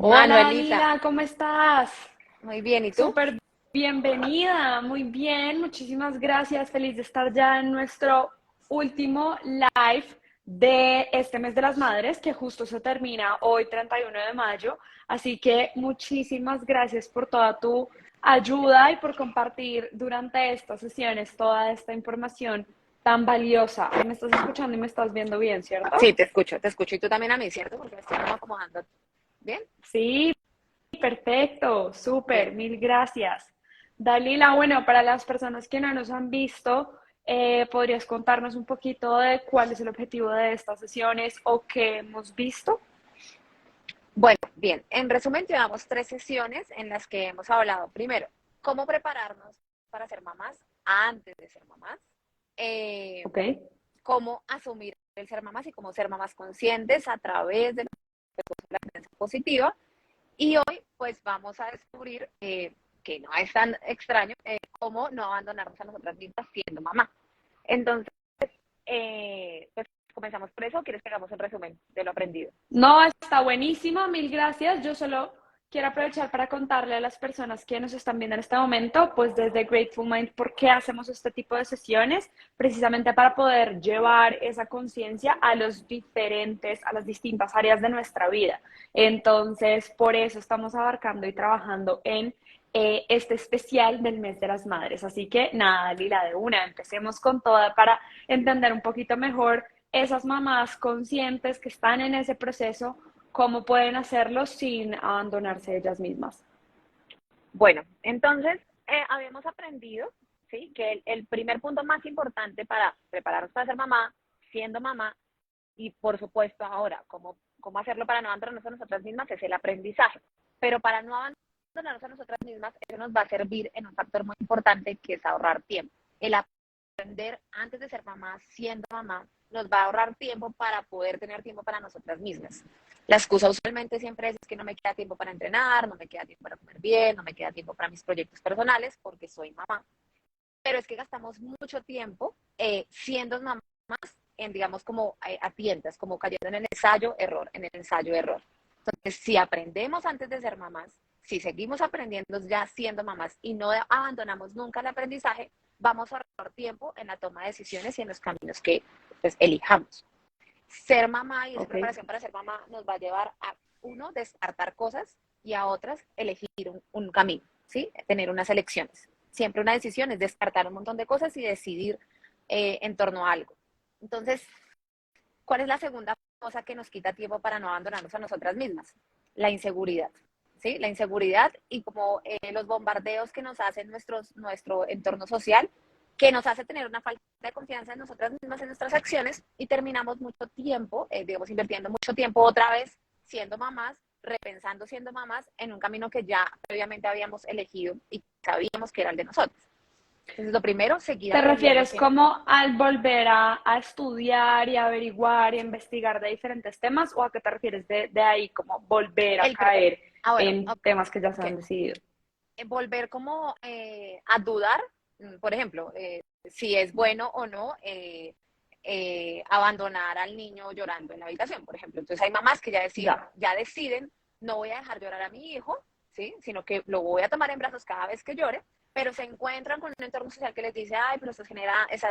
Hola, Manuelita, Lila, ¿cómo estás? muy bien, ¿y tú? Súper bienvenida, muy bien, muchísimas gracias. Feliz de estar ya en nuestro último live de este mes de las madres, que justo se termina hoy, 31 de mayo. Así que muchísimas gracias por toda tu ayuda y por compartir durante estas sesiones toda esta información tan valiosa. Me estás escuchando y me estás viendo bien, ¿cierto? Sí, te escucho y tú también a mí, ¿cierto? Porque me estoy como acomodando. ¿Bien? Sí, perfecto, Bien. súper, mil gracias. Dalila, bueno, para las personas que no nos han visto, ¿podrías contarnos un poquito de cuál es el objetivo de estas sesiones o qué hemos visto? Bueno, bien, en resumen llevamos 3 sesiones en las que hemos hablado, primero, cómo prepararnos para ser mamás antes de ser mamás, eh, Ok. cómo asumir el ser mamás y cómo ser mamás conscientes a través de la creencia positiva. Y hoy, pues, vamos a descubrir que no es tan extraño cómo no abandonarnos a nosotras mismas siendo mamá. Entonces, pues comenzamos por eso. ¿Quieres que hagamos un resumen de lo aprendido? No, está buenísimo, mil gracias. Yo solo quiero aprovechar para contarle a las personas que nos están viendo en este momento, pues desde Grateful Mind, por qué hacemos este tipo de sesiones, precisamente para poder llevar esa conciencia a a las distintas áreas de nuestra vida. Entonces, por eso estamos abarcando y trabajando en este especial del mes de las madres. Así que nada, Lila, de una, empecemos con toda para entender un poquito mejor esas mamás conscientes que están en ese proceso, cómo pueden hacerlo sin abandonarse ellas mismas. Bueno, entonces habíamos aprendido, ¿sí? Que el primer punto más importante para prepararnos para ser mamá, siendo mamá, y por supuesto ahora, cómo hacerlo para no abandonarnos a nosotras mismas, es el aprendizaje. Pero para no abandonarnos a nosotras mismas, eso nos va a servir en un factor muy importante que es ahorrar tiempo. El aprender antes de ser mamá, siendo mamá, nos va a ahorrar tiempo para poder tener tiempo para nosotras mismas. La excusa usualmente siempre es que no me queda tiempo para entrenar, no me queda tiempo para comer bien, no me queda tiempo para mis proyectos personales porque soy mamá. Pero es que gastamos mucho tiempo siendo mamás en, digamos, como a tientas, como cayendo en el ensayo-error, en el ensayo-error. Entonces, si aprendemos antes de ser mamás, si seguimos aprendiendo ya siendo mamás y no abandonamos nunca el aprendizaje, vamos a ahorrar tiempo en la toma de decisiones y en los caminos que pues, elijamos. Ser mamá y esa Ok. preparación para ser mamá nos va a llevar a, uno, descartar cosas y a otras, elegir un camino, ¿sí? Tener unas elecciones. Siempre una decisión es descartar un montón de cosas y decidir en torno a algo. Entonces, ¿cuál es la segunda cosa que nos quita tiempo para no abandonarnos a nosotras mismas? La inseguridad. ¿Sí? La inseguridad y como los bombardeos que nos hacen nuestro entorno social, que nos hace tener una falta de confianza en nosotras mismas, en nuestras acciones, y terminamos mucho tiempo, digamos, invirtiendo mucho tiempo otra vez siendo mamás, repensando siendo mamás en un camino que ya previamente habíamos elegido y sabíamos que era el de nosotros. Entonces, lo primero, seguir ¿Te aprendiendo refieres siempre. como al volver a estudiar y averiguar y investigar de diferentes temas o a qué te refieres de ahí como volver a El, caer bueno, en temas que ya se ok. han decidido? Volver como a dudar, por ejemplo, si es bueno o no abandonar al niño llorando en la habitación, por ejemplo. Entonces hay mamás que Ya. ya deciden, no voy a dejar llorar a mi hijo, ¿sí? Sino que lo voy a tomar en brazos cada vez que llore, pero se encuentran con un entorno social que les dice, ay, pero estás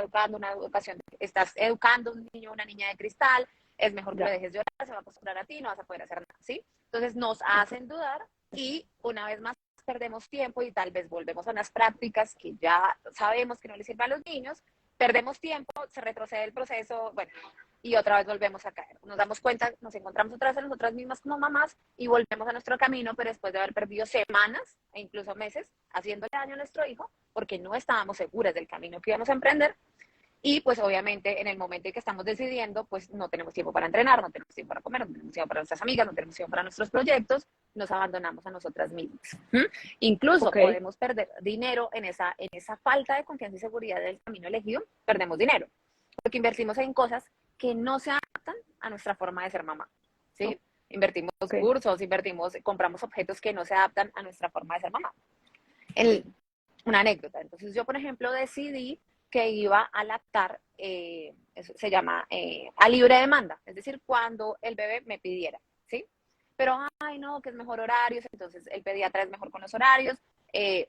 educando una educación, estás educando un niño, una niña de cristal, es mejor que lo Ya. dejes llorar, se va a acostumbrar a ti, no vas a poder hacer nada, ¿sí? Entonces nos Ok. hacen dudar y una vez más perdemos tiempo y tal vez volvemos a unas prácticas que ya sabemos que no les sirven a los niños, perdemos tiempo, se retrocede el proceso, bueno, y otra vez volvemos a caer. Nos damos cuenta, nos encontramos otra vez a nosotras mismas como mamás y volvemos a nuestro camino, pero después de haber perdido semanas e incluso meses haciéndole daño a nuestro hijo porque no estábamos seguras del camino que íbamos a emprender. Y pues obviamente en el momento en que estamos decidiendo, pues no tenemos tiempo para entrenar, no tenemos tiempo para comer, no tenemos tiempo para nuestras amigas, no tenemos tiempo para nuestros proyectos, nos abandonamos a nosotras mismas. ¿Mm? Incluso Ok. podemos perder dinero en esa falta de confianza y seguridad del camino elegido, perdemos dinero, porque invertimos en cosas que no se adaptan a nuestra forma de ser mamá. ¿Sí? Invertimos Ok. cursos, compramos objetos que no se adaptan a nuestra forma de ser mamá. El, una anécdota. Entonces yo, por ejemplo, decidí que iba a lactar, eso se llama a libre demanda, es decir, cuando el bebé me pidiera, ¿sí? pero, ay, no, que es mejor horarios, entonces el pediatra es mejor con los horarios,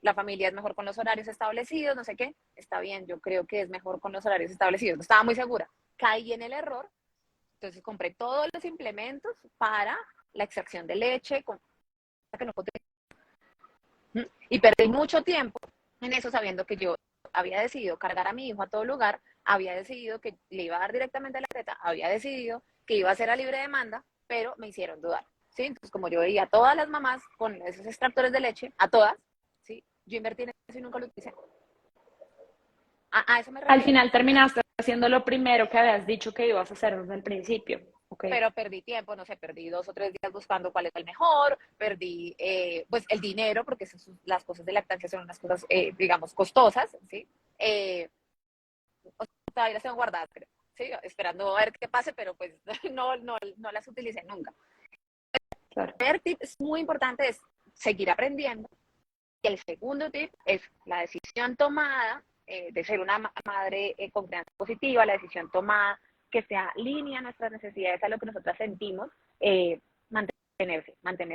la familia es mejor con los horarios establecidos, no sé qué, está bien, yo creo que es mejor con los horarios establecidos, no estaba muy segura, caí en el error, entonces compré todos los implementos para la extracción de leche, que no y perdí mucho tiempo en eso sabiendo que yo había decidido cargar a mi hijo a todo lugar, había decidido que le iba a dar directamente a la teta, había decidido que iba a ser a libre demanda, pero me hicieron dudar, ¿sí? Entonces, como yo veía a todas las mamás con esos extractores de leche, a todas, ¿sí? Yo invertí en eso y nunca lo utilicé. A eso me Al refiero. final terminaste haciendo lo primero que habías dicho que ibas a hacer desde el principio. Ok, Pero perdí tiempo, no sé, perdí 2 o 3 días buscando cuál es el mejor, perdí pues el dinero, porque las cosas de lactancia son unas cosas, digamos, costosas, ¿sí? Todavía las tengo guardadas, creo, ¿sí? Esperando a ver qué pase, pero pues no las utilicé nunca. claro. El primer tip es muy importante, es seguir aprendiendo. Y el segundo tip es la decisión tomada de ser una madre con crianza positiva, la decisión tomada que se alinea a nuestras necesidades, a lo que nosotras sentimos,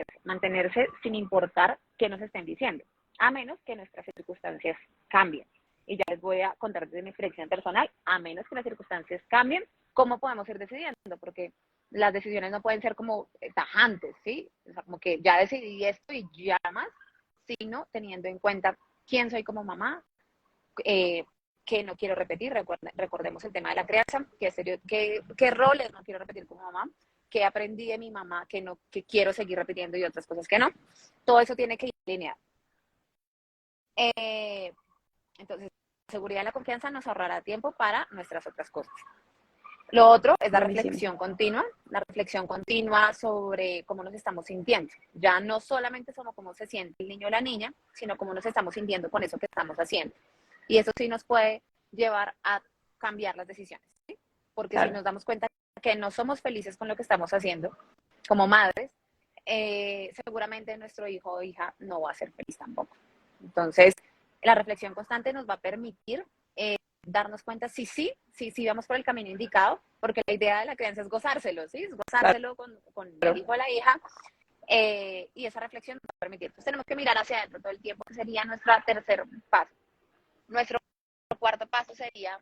mantenerse sin importar qué nos estén diciendo, a menos que nuestras circunstancias cambien. Y ya les voy a contar desde mi experiencia personal, a menos que las circunstancias cambien, ¿cómo podemos ir decidiendo? Porque las decisiones no pueden ser como tajantes, ¿sí? O sea, como que ya decidí esto y ya más, sino teniendo en cuenta quién soy como mamá, eh, que no quiero repetir, recordemos el tema de la crianza, qué roles no quiero repetir como mamá, qué aprendí de mi mamá que quiero seguir repitiendo y otras cosas que no. Todo eso tiene que ir alineado. Entonces, la seguridad y la confianza nos ahorrará tiempo para nuestras otras cosas. Lo otro es Buenísimo. la reflexión continua sobre cómo nos estamos sintiendo. Ya no solamente somos cómo se siente el niño o la niña, sino cómo nos estamos sintiendo con eso que estamos haciendo. Y eso sí nos puede llevar a cambiar las decisiones, ¿sí? Porque si Claro. nos damos cuenta que no somos felices con lo que estamos haciendo como madres, seguramente nuestro hijo o hija no va a ser feliz tampoco. Entonces, la reflexión constante nos va a permitir darnos cuenta si vamos por el camino indicado, porque la idea de la crianza es gozárselo, ¿sí? Es gozárselo con el hijo o la hija, y esa reflexión nos va a permitir. Entonces tenemos que mirar hacia adentro todo el tiempo, que sería nuestro tercer paso. Nuestro cuarto paso sería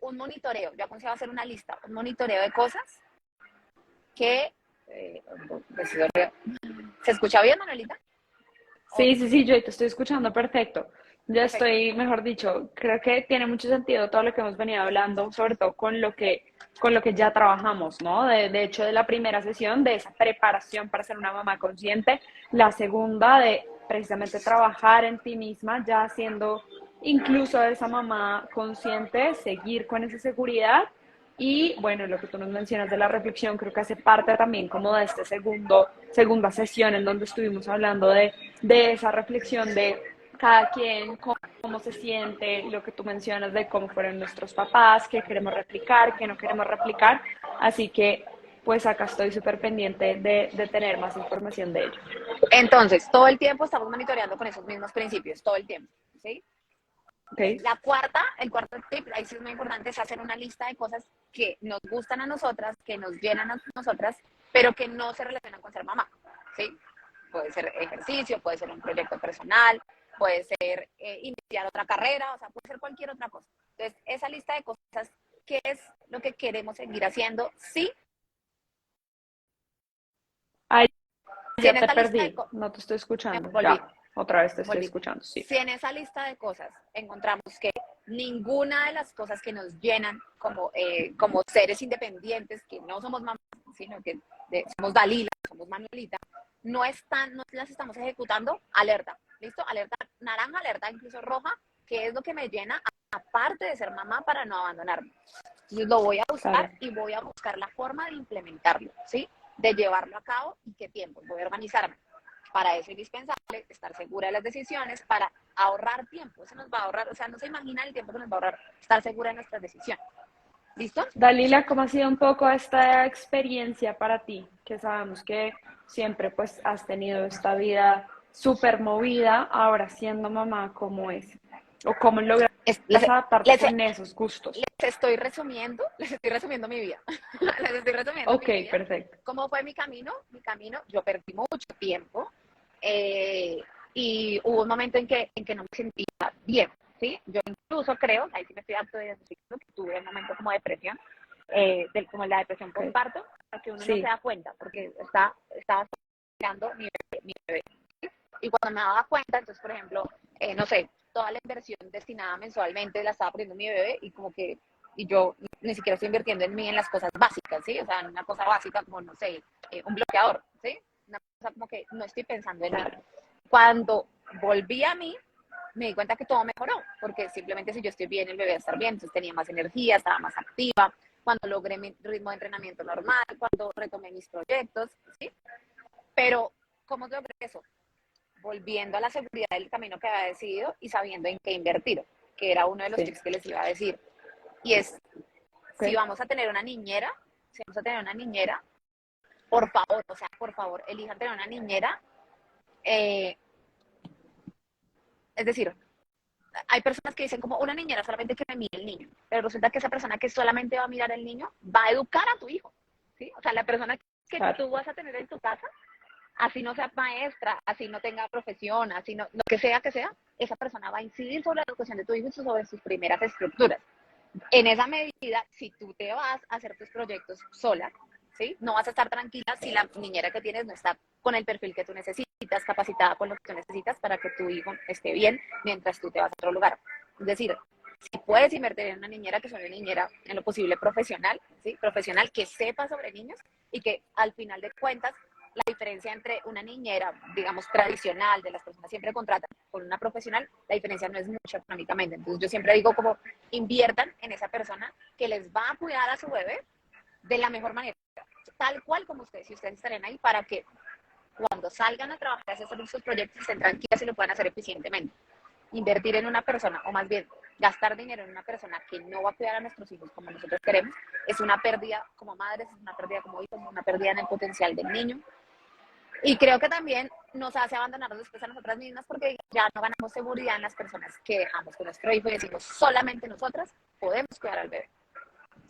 un monitoreo. Yo aconsejo hacer una lista, un monitoreo de cosas que... ¿Se escucha bien, Manuelita? Sí, sí, sí, yo te estoy escuchando perfecto. Ya Perfecto. estoy, mejor dicho, creo que tiene mucho sentido todo lo que hemos venido hablando, sobre todo con lo que ya trabajamos, ¿no? De hecho, de la primera sesión, de esa preparación para ser una mamá consciente, la segunda de precisamente trabajar en ti misma, ya siendo incluso esa mamá consciente, seguir con esa seguridad. Y bueno, lo que tú nos mencionas de la reflexión creo que hace parte también como de este segunda sesión en donde estuvimos hablando de esa reflexión de cada quien, cómo se siente, lo que tú mencionas de cómo fueron nuestros papás, qué queremos replicar, qué no queremos replicar. Así que pues acá estoy súper pendiente de tener más información de ello. Entonces, todo el tiempo estamos monitoreando con esos mismos principios, todo el tiempo, ¿sí? ¿Ok? El cuarto tip, ahí sí es muy importante, es hacer una lista de cosas que nos gustan a nosotras, que nos llenan a nosotras, pero que no se relacionan con ser mamá, ¿sí? Puede ser ejercicio, puede ser un proyecto personal, puede ser iniciar otra carrera, o sea, puede ser cualquier otra cosa. Entonces, esa lista de cosas, ¿qué es lo que queremos seguir haciendo? Sí, Ahí si ya en te esa lista de perdí, cosas, no te estoy escuchando. volví, Ya, otra vez te estoy volví. escuchando, sí. Si en esa lista de cosas encontramos que ninguna de las cosas que nos llenan como seres independientes, que no somos mamás, sino que somos Dalila, somos Manuelita, no las estamos ejecutando, alerta, ¿listo? Alerta naranja, alerta incluso roja, que es lo que me llena, aparte de ser mamá, para no abandonarme. Entonces lo voy a buscar Claro. y voy a buscar la forma de implementarlo, ¿sí? De llevarlo a cabo y qué tiempo, voy a organizarme. Para eso es indispensable estar segura de las decisiones, para ahorrar tiempo. Eso nos va a ahorrar, o sea, no se imagina el tiempo que nos va a ahorrar estar segura de nuestras decisiones. ¿Listo? Dalila, ¿cómo ha sido un poco esta experiencia para ti? Que sabemos que siempre pues has tenido esta vida súper movida, ahora siendo mamá, ¿cómo es? ¿O cómo logras Es- les, adaptarte les, con esos gustos? les estoy resumiendo mi vida. Les estoy resumiendo Ok, mi vida. perfecto. ¿Cómo fue mi camino? Mi camino, yo perdí mucho tiempo eh, y hubo un momento en que no me sentía bien, ¿sí? Yo incluso creo, ahí sí me estoy autodiagnosticando, que tuve un momento como de depresión, como la depresión Ok, postparto, que uno no se sí, da cuenta, porque estaba mirando mi bebé. Y cuando me daba cuenta, entonces, por ejemplo, no sé, toda la inversión destinada mensualmente la estaba poniendo mi bebé y como que, y yo ni siquiera estoy invirtiendo en mí en las cosas básicas, ¿sí? O sea, en una cosa básica como, no sé, un bloqueador, ¿sí? Una cosa como que no estoy pensando en mí. claro. Cuando volví a mí, me di cuenta que todo mejoró, porque simplemente si yo estoy bien, el bebé va a estar bien, entonces tenía más energía, estaba más activa, cuando logré mi ritmo de entrenamiento normal, cuando retomé mis proyectos, ¿sí? Pero, ¿cómo logré eso? Volviendo a la seguridad del camino que había decidido y sabiendo en qué invertir, que era uno de los Sí, tips que les iba a decir. Y es, ok, si vamos a tener una niñera, si vamos a tener una niñera, por favor, o sea, por favor, elijan tener una niñera. Eh, es decir, hay personas que dicen como una niñera solamente que me mire el niño, pero resulta que esa persona que solamente va a mirar el niño va a educar a tu hijo, ¿sí? O sea, la persona que claro. tú vas a tener en tu casa, así no sea maestra, así no tenga profesión, así no, lo que sea, esa persona va a incidir sobre la educación de tu hijo y sobre sus primeras estructuras. En esa medida, si tú te vas a hacer tus proyectos sola, ¿sí? No vas a estar tranquila si la niñera que tienes no está con el perfil que tú necesitas, capacitada con lo que tú necesitas para que tu hijo esté bien mientras tú te vas a otro lugar. Es decir, si puedes invertir en una niñera que sea una niñera en lo posible profesional, ¿sí? Profesional que sepa sobre niños y que al final de cuentas la diferencia entre una niñera, digamos, tradicional, de las personas siempre contratan, con una profesional, la diferencia no es mucha económicamente. Entonces yo siempre digo como inviertan en esa persona que les va a cuidar a su bebé de la mejor manera, tal cual como ustedes, si ustedes estarían ahí para que cuando salgan a trabajar, a hacer sus proyectos, estén tranquilas y lo puedan hacer eficientemente. Invertir en una persona, o más bien gastar dinero en una persona que no va a cuidar a nuestros hijos como nosotros queremos, es una pérdida como madres, es una pérdida como hijos, es una pérdida en el potencial del niño. Y creo que también nos hace abandonarnos después a nosotras mismas porque ya no ganamos seguridad en las personas que dejamos con nuestro hijo y decimos solamente nosotras podemos cuidar al bebé,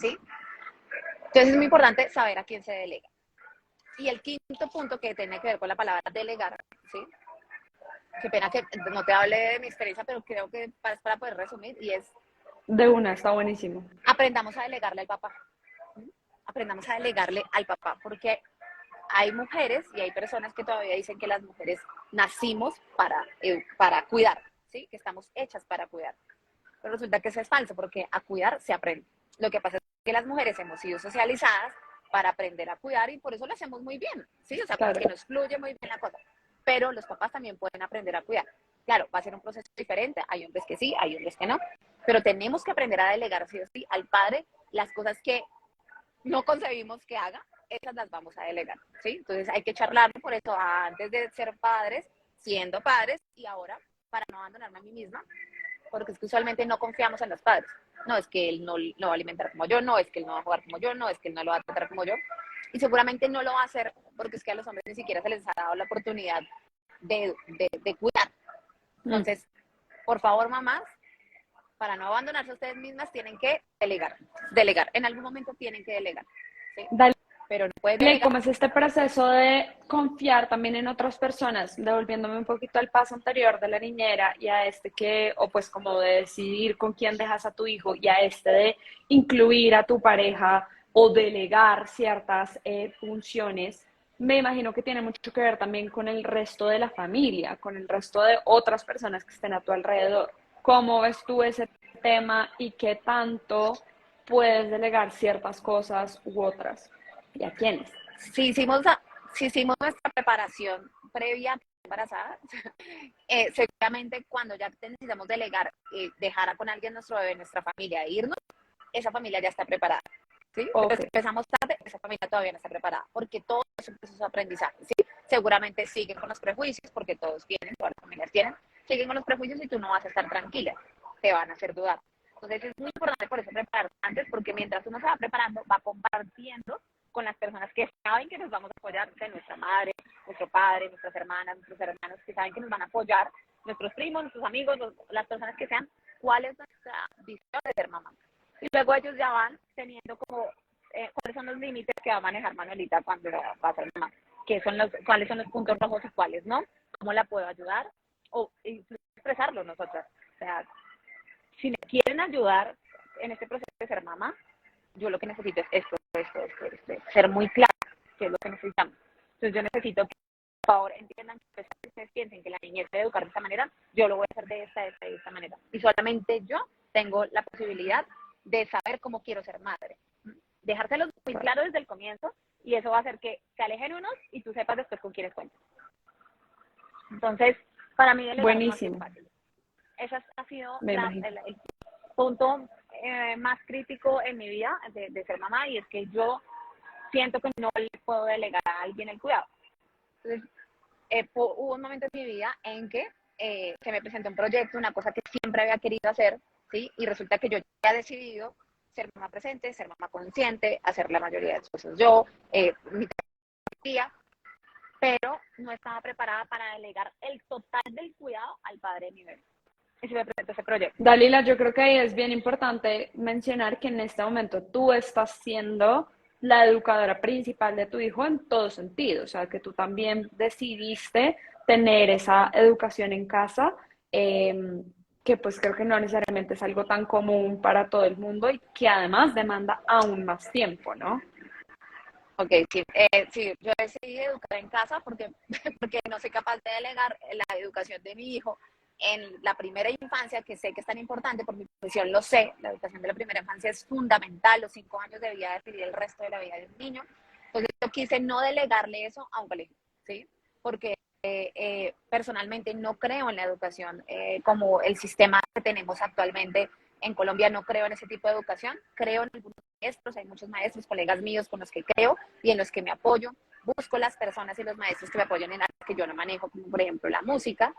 ¿sí? Entonces es muy importante saber a quién se delega. Y el quinto punto que tiene que ver con la palabra delegar, ¿sí? Qué pena que no te hable de mi experiencia, pero creo que es para poder resumir y es De una, está buenísimo. aprendamos a delegarle al papá. ¿Sí? Aprendamos a delegarle al papá porque hay mujeres y hay personas que todavía dicen que las mujeres nacimos para cuidar, ¿sí? Que estamos hechas para cuidar. Pero resulta que eso es falso, porque a cuidar se aprende. Lo que pasa es que las mujeres hemos sido socializadas para aprender a cuidar y por eso lo hacemos muy bien, ¿sí? O sea, como Claro, que nos fluye muy bien la cosa. Pero los papás también pueden aprender a cuidar. Claro, va a ser un proceso diferente, hay hombres que sí, hay hombres que no, pero tenemos que aprender a delegar sí o sí al padre las cosas que no concebimos que haga, esas las vamos a delegar, ¿sí? Entonces hay que charlarlo por eso antes de ser padres, siendo padres y ahora para no abandonarme a mí misma, porque es que usualmente no confiamos en los padres. No, es que él no va a alimentar como yo, no, es que él no va a jugar como yo, no, es que él no lo va a tratar como yo. Y seguramente no lo va a hacer porque es que a los hombres ni siquiera se les ha dado la oportunidad de cuidar. mm, Entonces, por favor, mamás, para no abandonarse a ustedes mismas, tienen que delegar. Delegar. En algún momento tienen que delegar. ¿Sí? dale, Pero no pueden y delegar. cómo es este proceso de confiar también en otras personas, devolviéndome un poquito al paso anterior de la niñera y a este que, o pues como de decidir con quién dejas a tu hijo y a este de incluir a tu pareja o delegar ciertas funciones, me imagino que tiene mucho que ver también con el resto de la familia, con el resto de otras personas que estén a tu alrededor. ¿Cómo ves tú ese tema y qué tanto puedes delegar ciertas cosas u otras? ¿Y a quiénes? Si hicimos, si hicimos nuestra preparación previa embarazada, seguramente cuando ya necesitamos delegar, dejar con alguien nuestro bebé, nuestra familia, e irnos, esa familia ya está preparada. ¿Sí? Pero Ok, si empezamos tarde, esa familia todavía no está preparada, porque todo es un proceso de aprendizaje. ¿Sí? Seguramente siguen con los prejuicios, porque todos tienen, todas las familias tienen, siguen con los prejuicios y tú no vas a estar tranquila, te van a hacer dudar. Entonces es muy importante por eso prepararse antes, porque mientras uno se va preparando, va compartiendo con las personas que saben que nos vamos a apoyar, de nuestra madre, nuestro padre, nuestras hermanas, nuestros hermanos, que saben que nos van a apoyar, nuestros primos, nuestros amigos, las personas que sean, cuál es nuestra visión de ser mamá. Y luego ellos ya van teniendo como cuáles son los límites que va a manejar Manuelita cuando va a ser mamá, cuáles son los puntos rojos y cuáles no, cómo la puedo ayudar o incluso expresarlo nosotras. O sea, si me quieren ayudar en este proceso de ser mamá, yo lo que necesito es esto, ser muy clara qué es lo que necesitamos. Entonces yo necesito que, por favor, entiendan que ustedes piensen que la niñez debe educar de esta manera, yo lo voy a hacer de esta manera. Y solamente yo tengo la posibilidad de saber cómo quiero ser madre. Dejárselos muy claro desde el comienzo y eso va a hacer que se alejen unos y tú sepas después con quiénes cuentas. Entonces, para mí delegar no ha sido fácil. Ese ha sido el punto más crítico en mi vida de ser mamá, y es que yo siento que no le puedo delegar a alguien el cuidado. Entonces, hubo un momento en mi vida en que se me presentó un proyecto, una cosa que siempre había querido hacer, ¿sí? Y resulta que yo ya he decidido ser mamá presente, ser mamá consciente, hacer la mayoría de las cosas yo, mi tía, pero no estaba preparada para delegar el total del cuidado al padre de mi bebé. Y se me presentó ese proyecto. Dalila, yo creo que ahí es bien importante mencionar que en este momento tú estás siendo la educadora principal de tu hijo en todo sentido, o sea, que tú también decidiste tener esa educación en casa, que pues creo que no necesariamente es algo tan común para todo el mundo y que además demanda aún más tiempo, ¿no? Ok, sí, sí, yo decidí educar en casa porque no soy capaz de delegar la educación de mi hijo en la primera infancia, que sé que es tan importante, por mi profesión lo sé, la educación de la primera infancia es fundamental, los 5 años de vida decidir el resto de la vida de un niño. Entonces yo quise no delegarle eso a un colegio, ¿sí? Porque personalmente no creo en la educación como el sistema que tenemos actualmente en Colombia, no creo en ese tipo de educación, creo en algunos maestros, hay muchos maestros, colegas míos con los que creo y en los que me apoyo, busco las personas y los maestros que me apoyan en áreas que yo no manejo, como por ejemplo la música,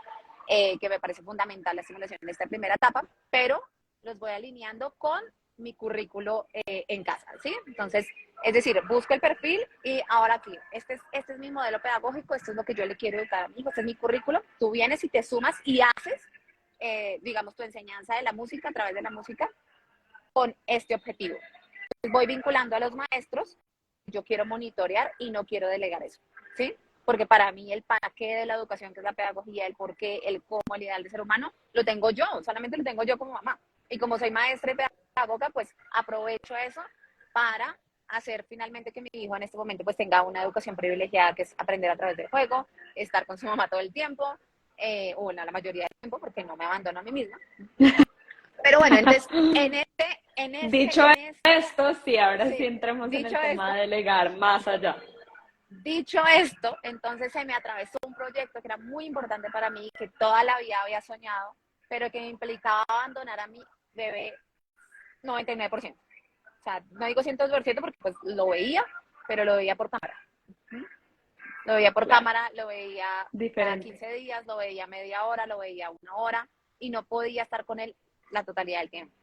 que me parece fundamental la estimulación en esta primera etapa, pero los voy alineando con mi currículo en casa, ¿sí? Entonces, es decir, busco el perfil y ahora aquí, este es mi modelo pedagógico, esto es lo que yo le quiero educar a mi hijo, este es mi currículo, tú vienes y te sumas y haces, digamos, tu enseñanza de la música a través de la música con este objetivo. Entonces, voy vinculando a los maestros, yo quiero monitorear y no quiero delegar eso, ¿sí? Porque para mí el para qué de la educación, que es la pedagogía, el por qué, el cómo, el ideal de ser humano, lo tengo yo, solamente lo tengo yo como mamá. Y como soy maestra y pedagoga, pues aprovecho eso para hacer finalmente que mi hijo en este momento pues tenga una educación privilegiada, que es aprender a través del juego, estar con su mamá todo el tiempo, o la mayoría del tiempo, porque no me abandono a mí misma. Pero bueno, entonces, Dicho esto, sí, ahora sí sí, entremos en el tema esto, de delegar más allá. dicho esto, entonces se me atravesó un proyecto que era muy importante para mí, que toda la vida había soñado, pero que me implicaba abandonar a mi bebé 99%. O sea, no digo 100% porque pues lo veía, pero lo veía por cámara. Lo veía por cámara, lo veía cada Diferente. 15 días, lo veía media hora, lo veía 1 hora y no podía estar con él la totalidad del tiempo.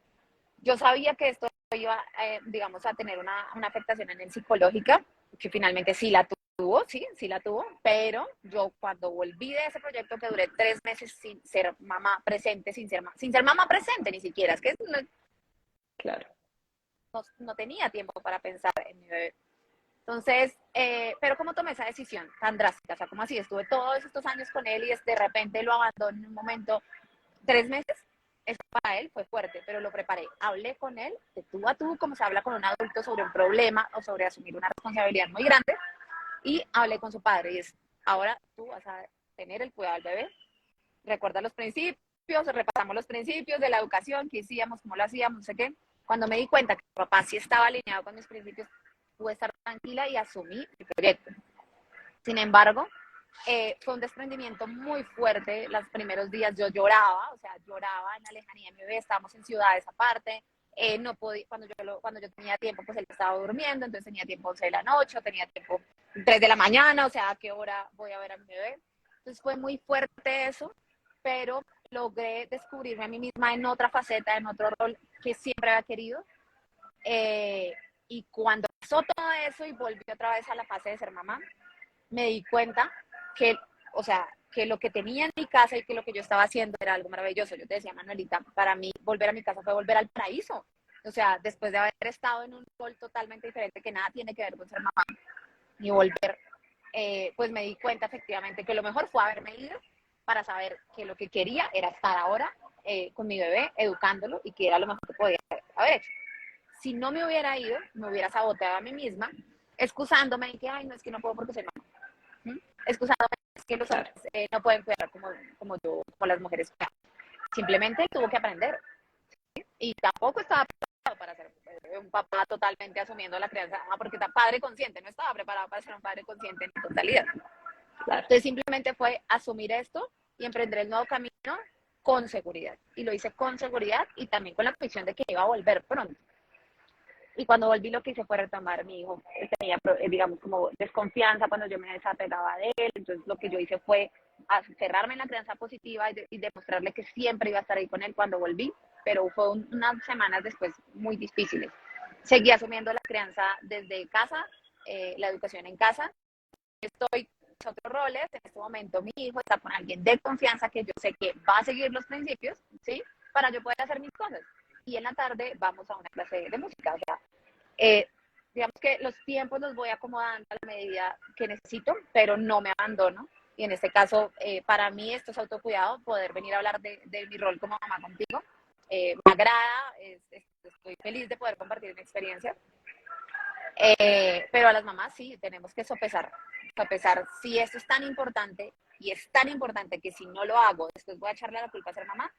Yo sabía que esto iba, digamos, a tener una afectación en el psicológica, que finalmente sí la tuvo, sí la tuvo, pero yo cuando volví de ese proyecto, que duré 3 meses sin ser mamá presente, sin ser mamá presente ni siquiera, es que Claro. no tenía tiempo para pensar en mi bebé. Entonces, pero ¿cómo tomé esa decisión tan drástica? O sea, ¿cómo así? Estuve todos estos años con él y de repente lo abandono en un momento, 3 meses. Eso para él fue fuerte, pero lo preparé. Hablé con él de tú a tú, como se habla con un adulto sobre un problema o sobre asumir una responsabilidad muy grande, y hablé con su padre. Y es, ahora tú vas a tener el cuidado del bebé. Recuerda los principios, repasamos los principios de la educación, qué hacíamos, cómo lo hacíamos, no sé qué. Cuando me di cuenta que mi papá sí estaba alineado con mis principios, pude estar tranquila y asumí el proyecto. Sin embargo, fue un desprendimiento muy fuerte. Los primeros días yo lloraba, o sea, lloraba en la lejanía de mi bebé, estábamos en ciudades aparte, no podía, cuando yo tenía tiempo, pues él estaba durmiendo, entonces tenía tiempo 11 de la noche, tenía tiempo 3 de la mañana, o sea, ¿a qué hora voy a ver a mi bebé? Entonces fue muy fuerte eso, pero logré descubrirme a mí misma en otra faceta, en otro rol que siempre había querido. Y cuando pasó todo eso y volví otra vez a la fase de ser mamá, me di cuenta que, o sea, que lo que tenía en mi casa y que lo que yo estaba haciendo era algo maravilloso. Yo te decía, Manuelita, para mí volver a mi casa fue volver al paraíso. O sea, después de haber estado en un rol totalmente diferente que nada tiene que ver con ser mamá y volver, pues me di cuenta efectivamente que lo mejor fue haberme ido para saber que lo que quería era estar ahora con mi bebé, educándolo, y que era lo mejor que podía haber hecho. Si no me hubiera ido, me hubiera saboteado a mí misma, excusándome de que, ay, no, es que no puedo porque soy mamá. Excusándome es que los hombres no pueden cuidar como yo, como las mujeres cuidan. Simplemente tuvo que aprender. ¿Sí? Y tampoco estaba preparado para ser un papá totalmente asumiendo la crianza, porque está padre consciente, no estaba preparado para ser un padre consciente en totalidad. Claro. Entonces simplemente fue asumir esto y emprender el nuevo camino con seguridad. Y lo hice con seguridad y también con la convicción de que iba a volver pronto. Y cuando volví, lo que hice fue retomar. Mi hijo tenía, digamos, como desconfianza cuando yo me desapegaba de él. Entonces lo que yo hice fue cerrarme en la crianza positiva y demostrarle que siempre iba a estar ahí con él cuando volví. Pero fue unas semanas después muy difíciles. Seguí asumiendo la crianza desde casa, la educación en casa. Estoy en otros roles. En este momento mi hijo está con alguien de confianza que yo sé que va a seguir los principios, ¿sí? Para yo poder hacer mis cosas. Y en la tarde vamos a una clase de música. O sea, digamos que los tiempos los voy acomodando a la medida que necesito, pero no me abandono. Y en este caso, para mí esto es autocuidado, poder venir a hablar de mi rol como mamá contigo. Me agrada, estoy feliz de poder compartir mi experiencia. Pero a las mamás sí, tenemos que sopesar si esto es tan importante, y es tan importante que si no lo hago, después voy a echarle la culpa a ser mamá,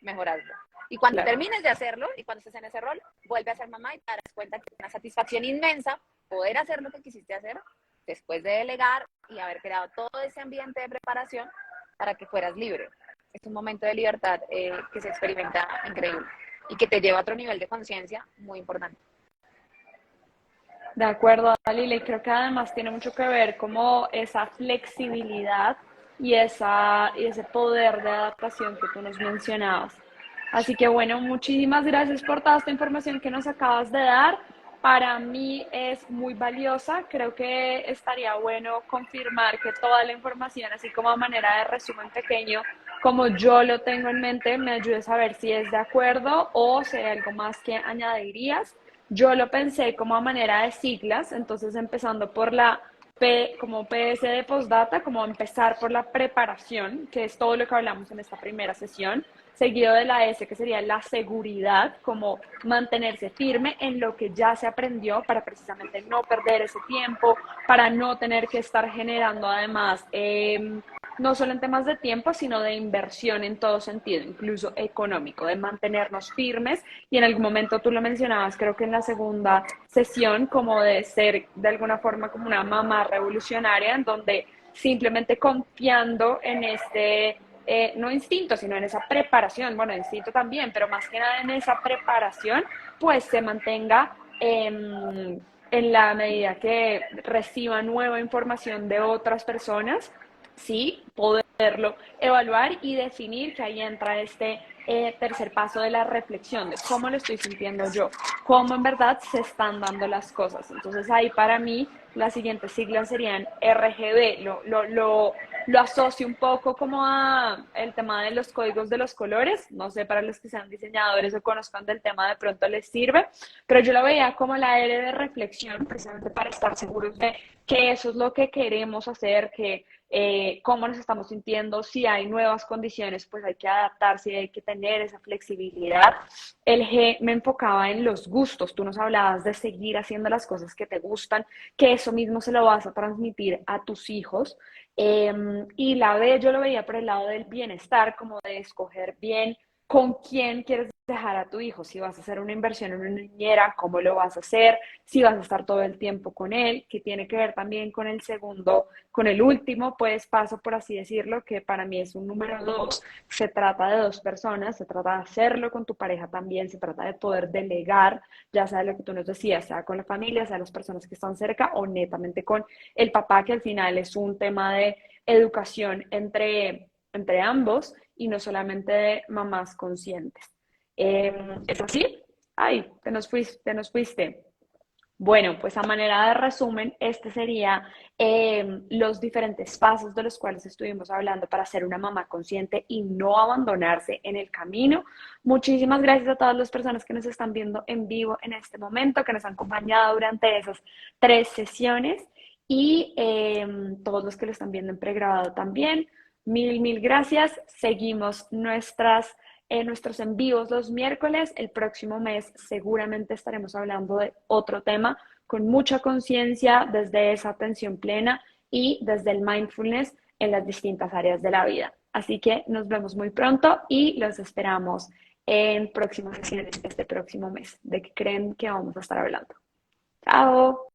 mejorarlo. Y cuando termines de hacerlo y cuando estés en ese rol, vuelve a ser mamá y te darás cuenta que es una satisfacción inmensa poder hacer lo que quisiste hacer después de delegar y haber creado todo ese ambiente de preparación para que fueras libre. Es un momento de libertad que se experimenta increíble y que te lleva a otro nivel de conciencia muy importante. De acuerdo, Dalila, creo que además tiene mucho que ver como esa flexibilidad y ese poder de adaptación que tú nos mencionabas. Así que bueno, muchísimas gracias por toda esta información que nos acabas de dar. Para mí es muy valiosa. Creo que estaría bueno confirmar que toda la información, así como a manera de resumen pequeño, como yo lo tengo en mente, me ayude a saber si es de acuerdo o si hay algo más que añadirías. Yo lo pensé como a manera de siglas, entonces empezando por la P como PS de postdata, como empezar por la preparación, que es todo lo que hablamos en esta primera sesión, seguido de la S, que sería la seguridad, como mantenerse firme en lo que ya se aprendió para precisamente no perder ese tiempo, para no tener que estar generando además, no solo en temas de tiempo, sino de inversión en todo sentido, incluso económico, de mantenernos firmes. Y en algún momento tú lo mencionabas, creo que en la segunda sesión, como de ser de alguna forma como una mamá revolucionaria, en donde simplemente confiando en no instinto, sino en esa preparación, bueno, instinto también, pero más que nada en esa preparación, pues se mantenga en la medida que reciba nueva información de otras personas, sí, poderlo evaluar y definir, que ahí entra este tercer paso de la reflexión, de cómo lo estoy sintiendo yo, cómo en verdad se están dando las cosas. Entonces ahí para mí las siguientes siglas serían RGB, lo asocio un poco como a el tema de los códigos de los colores, no sé, para los que sean diseñadores o conozcan del tema de pronto les sirve, pero yo lo veía como la R de reflexión, precisamente para estar seguros de que eso es lo que queremos hacer, que cómo nos estamos sintiendo, si hay nuevas condiciones, pues hay que adaptarse, hay que tener esa flexibilidad. El G me enfocaba en los gustos, tú nos hablabas de seguir haciendo las cosas que te gustan, que eso mismo se lo vas a transmitir a tus hijos. Y la B yo lo veía por el lado del bienestar, como de escoger bien con quién quieres dejar a tu hijo, si vas a hacer una inversión en una niñera, cómo lo vas a hacer, si vas a estar todo el tiempo con él, que tiene que ver también con el segundo, con el último, pues paso por así decirlo, que para mí es un número 2, se trata de dos personas, se trata de hacerlo con tu pareja también, se trata de poder delegar, ya sea lo que tú nos decías, sea con la familia, sea las personas que están cerca o netamente con el papá, que al final es un tema de educación entre ambos y no solamente de mamás conscientes. ¿Es así? Ay, te nos fuiste. Bueno, pues a manera de resumen, este sería los diferentes pasos de los cuales estuvimos hablando para ser una mamá consciente y no abandonarse en el camino. Muchísimas gracias a todas las personas que nos están viendo en vivo en este momento, que nos han acompañado durante esas 3 sesiones y todos los que lo están viendo en pregrabado también. Mil gracias. Seguimos nuestros envíos los miércoles. El próximo mes seguramente estaremos hablando de otro tema con mucha conciencia desde esa atención plena y desde el mindfulness en las distintas áreas de la vida. Así que nos vemos muy pronto y los esperamos en próximas sesiones este próximo mes. ¿De qué creen que vamos a estar hablando? Chao.